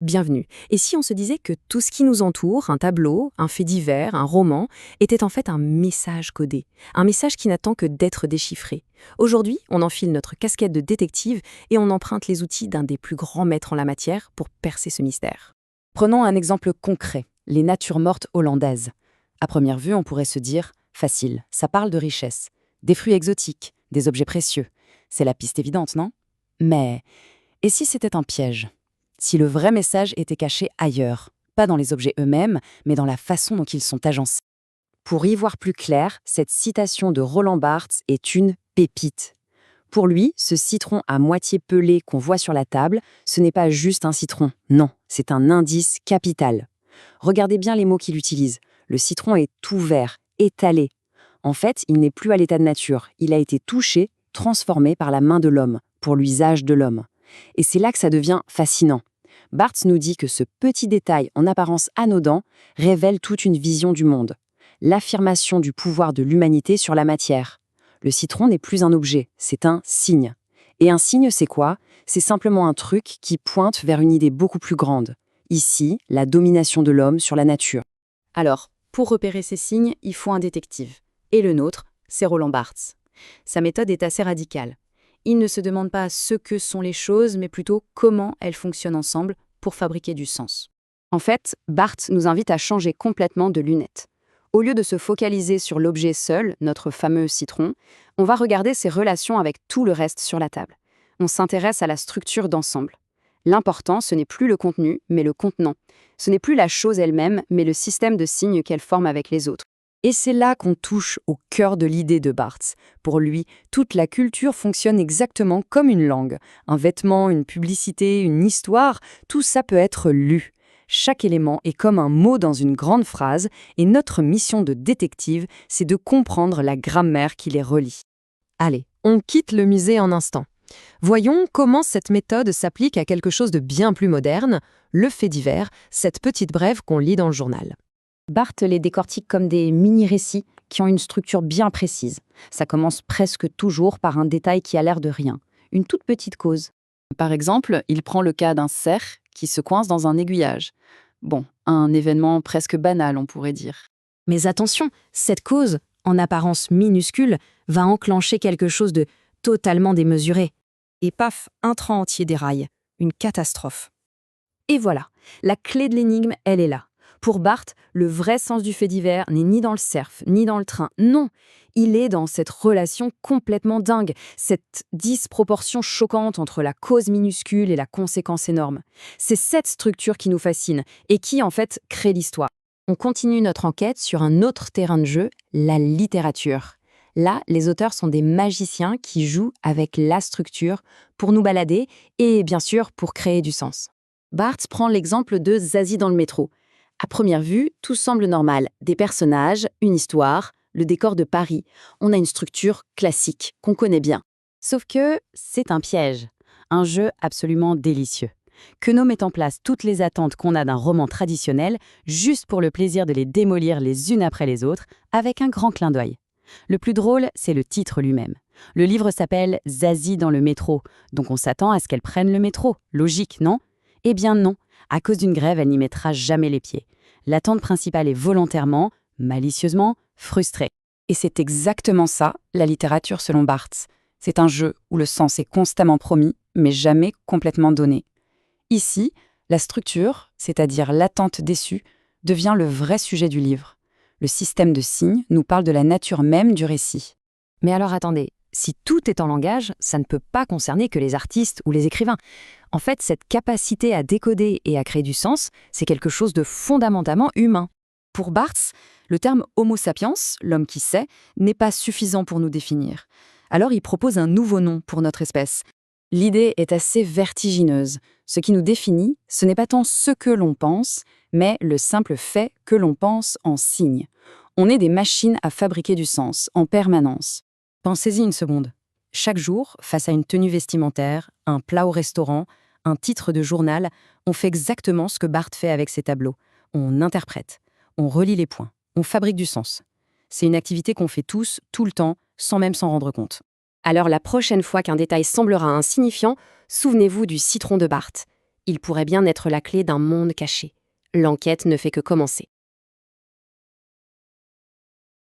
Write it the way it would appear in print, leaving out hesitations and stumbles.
Bienvenue. Et si on se disait que tout ce qui nous entoure, un tableau, un fait divers, un roman, était en fait un message codé, un message qui n'attend que d'être déchiffré. Aujourd'hui, on enfile notre casquette de détective et on emprunte les outils d'un des plus grands maîtres en la matière pour percer ce mystère. Prenons un exemple concret, les natures mortes hollandaises. À première vue, on pourrait se dire, facile, ça parle de richesse, des fruits exotiques, des objets précieux. C'est la piste évidente, non? Mais, et si c'était un piège? Si le vrai message était caché ailleurs, pas dans les objets eux-mêmes, mais dans la façon dont ils sont agencés. Pour y voir plus clair, cette citation de Roland Barthes est une pépite. Pour lui, ce citron à moitié pelé qu'on voit sur la table, ce n'est pas juste un citron, non, c'est un indice capital. Regardez bien les mots qu'il utilise. Le citron est ouvert, étalé. En fait, il n'est plus à l'état de nature, il a été touché, transformé par la main de l'homme, pour l'usage de l'homme. Et c'est là que ça devient fascinant. Barthes nous dit que ce petit détail en apparence anodin révèle toute une vision du monde. L'affirmation du pouvoir de l'humanité sur la matière. Le citron n'est plus un objet, c'est un signe. Et un signe, c'est quoi? C'est simplement un truc qui pointe vers une idée beaucoup plus grande. Ici, la domination de l'homme sur la nature. Alors, pour repérer ces signes, il faut un détective. Et le nôtre, c'est Roland Barthes. Sa méthode est assez radicale. Il ne se demande pas ce que sont les choses, mais plutôt comment elles fonctionnent ensemble pour fabriquer du sens. En fait, Barthes nous invite à changer complètement de lunettes. Au lieu de se focaliser sur l'objet seul, notre fameux citron, on va regarder ses relations avec tout le reste sur la table. On s'intéresse à la structure d'ensemble. L'important, ce n'est plus le contenu, mais le contenant. Ce n'est plus la chose elle-même, mais le système de signes qu'elle forme avec les autres. Et c'est là qu'on touche au cœur de l'idée de Barthes. Pour lui, toute la culture fonctionne exactement comme une langue. Un vêtement, une publicité, une histoire, tout ça peut être lu. Chaque élément est comme un mot dans une grande phrase, et notre mission de détective, c'est de comprendre la grammaire qui les relie. Allez, on quitte le musée en instant. Voyons comment cette méthode s'applique à quelque chose de bien plus moderne, le fait divers, cette petite brève qu'on lit dans le journal. Barthes les décortique comme des mini-récits qui ont une structure bien précise. Ça commence presque toujours par un détail qui a l'air de rien, une toute petite cause. Par exemple, il prend le cas d'un cerf qui se coince dans un aiguillage. Bon, un événement presque banal, on pourrait dire. Mais attention, cette cause, en apparence minuscule, va enclencher quelque chose de totalement démesuré. Et paf, un train entier déraille. Une catastrophe. Et voilà, la clé de l'énigme, elle est là. Pour Barthes, le vrai sens du fait divers n'est ni dans le cerf, ni dans le train. Non, il est dans cette relation complètement dingue, cette disproportion choquante entre la cause minuscule et la conséquence énorme. C'est cette structure qui nous fascine et qui, en fait, crée l'histoire. On continue notre enquête sur un autre terrain de jeu, la littérature. Là, les auteurs sont des magiciens qui jouent avec la structure pour nous balader et, bien sûr, pour créer du sens. Barthes prend l'exemple de Zazie dans le métro. À première vue, tout semble normal. Des personnages, une histoire, le décor de Paris. On a une structure classique, qu'on connaît bien. Sauf que c'est un piège. Un jeu absolument délicieux. Queneau met en place toutes les attentes qu'on a d'un roman traditionnel, juste pour le plaisir de les démolir les unes après les autres, avec un grand clin d'œil. Le plus drôle, c'est le titre lui-même. Le livre s'appelle Zazie dans le métro, donc on s'attend à ce qu'elle prenne le métro. Logique, non? Eh bien non. À cause d'une grève, elle n'y mettra jamais les pieds. L'attente principale est volontairement, malicieusement, frustrée. Et c'est exactement ça, la littérature selon Barthes. C'est un jeu où le sens est constamment promis, mais jamais complètement donné. Ici, la structure, c'est-à-dire l'attente déçue, devient le vrai sujet du livre. Le système de signes nous parle de la nature même du récit. Mais alors attendez, si tout est en langage, ça ne peut pas concerner que les artistes ou les écrivains. En fait, cette capacité à décoder et à créer du sens, c'est quelque chose de fondamentalement humain. Pour Barthes, le terme Homo sapiens, l'homme qui sait, n'est pas suffisant pour nous définir. Alors il propose un nouveau nom pour notre espèce. L'idée est assez vertigineuse. Ce qui nous définit, ce n'est pas tant ce que l'on pense, mais le simple fait que l'on pense en signe. On est des machines à fabriquer du sens, en permanence. Pensez-y une seconde. Chaque jour, face à une tenue vestimentaire, un plat au restaurant, un titre de journal, on fait exactement ce que Barthes fait avec ses tableaux. On interprète, on relie les points, on fabrique du sens. C'est une activité qu'on fait tous, tout le temps, sans même s'en rendre compte. Alors la prochaine fois qu'un détail semblera insignifiant, souvenez-vous du citron de Barthes. Il pourrait bien être la clé d'un monde caché. L'enquête ne fait que commencer.